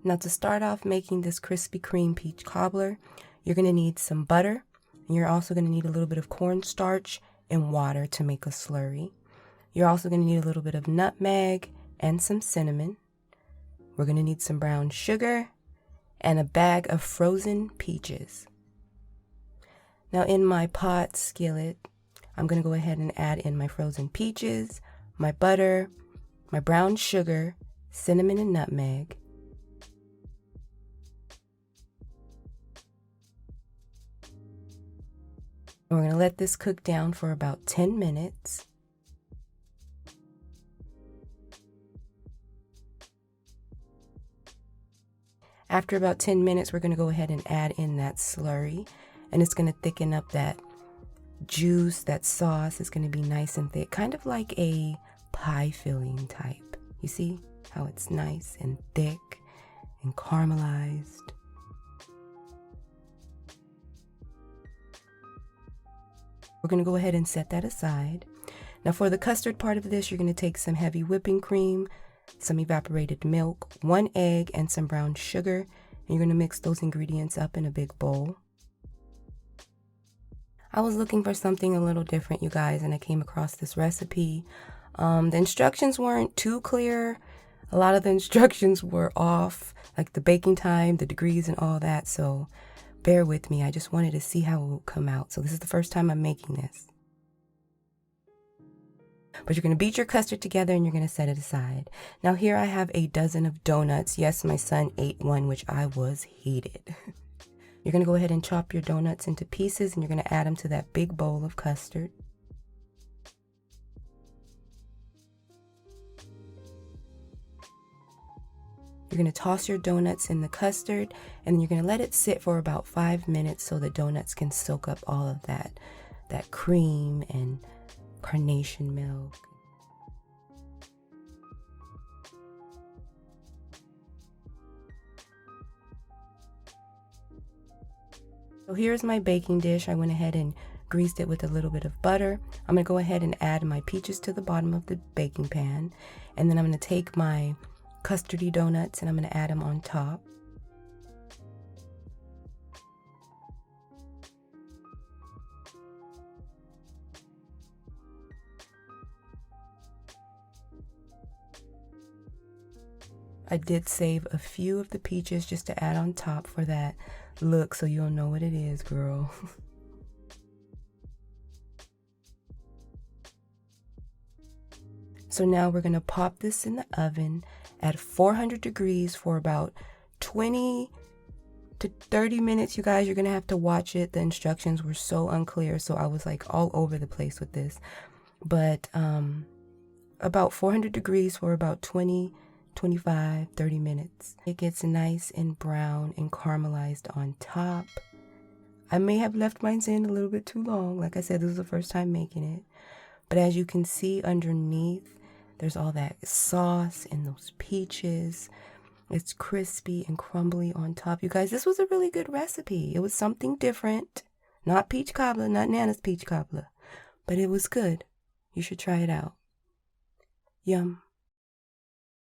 Now to start off making this Krispy Kreme peach cobbler, you're going to need some butter, and you're also going to need a little bit of cornstarch and water to make a slurry. You're also going to need a little bit of nutmeg and some cinnamon. We're going to need some brown sugar and a bag of frozen peaches. Now in my pot skillet, I'm going to go ahead and add in my frozen peaches, my butter, my brown sugar, cinnamon and nutmeg. And we're going to let this cook down for about 10 minutes. After about 10 minutes, we're going to go ahead and add in that slurry, and it's going to thicken up that juice, that sauce. Is going to be nice and thick, kind of like a pie filling type. You see how it's nice and thick and caramelized. We're going to go ahead and set that aside. Now for the custard part of this, you're going to take some heavy whipping cream, some evaporated milk, 1 egg, and some brown sugar. And you're going to mix those ingredients up in a big bowl. I was looking for something a little different, you guys, and I came across this recipe. The instructions weren't too clear. A lot of the instructions were off, like the baking time, the degrees, and all that. So bear with me. I just wanted to see how it would come out. So this is the first time I'm making this. But you're going to beat your custard together and you're going to set it aside. Now here I have a dozen of donuts. Yes, my son ate one, which I was heated. You're going to go ahead and chop your donuts into pieces, and you're going to add them to that big bowl of custard. You're going to toss your donuts in the custard, and then you're going to let it sit for about 5 minutes so the donuts can soak up all of that cream and carnation milk. So here's my baking dish. I went ahead and greased it with a little bit of butter. I'm going to go ahead and add my peaches to the bottom of the baking pan, and then I'm going to take my custardy donuts and I'm going to add them on top. I did save a few of the peaches just to add on top for that look, so you'll know what it is, girl. So now we're going to pop this in the oven at 400 degrees for about 20 to 30 minutes. You guys, you're going to have to watch it. The instructions were so unclear, so I was like all over the place with this. But about 400 degrees for about 20, 25, 30 minutes. It gets nice and brown and caramelized on top. I may have left mine in a little bit too long. Like I said, this is the first time making it. But as you can see underneath, there's all that sauce and those peaches. It's crispy and crumbly on top. You guys, this was a really good recipe. It was something different. Not peach cobbler, not Nana's peach cobbler. But it was good. You should try it out. Yum.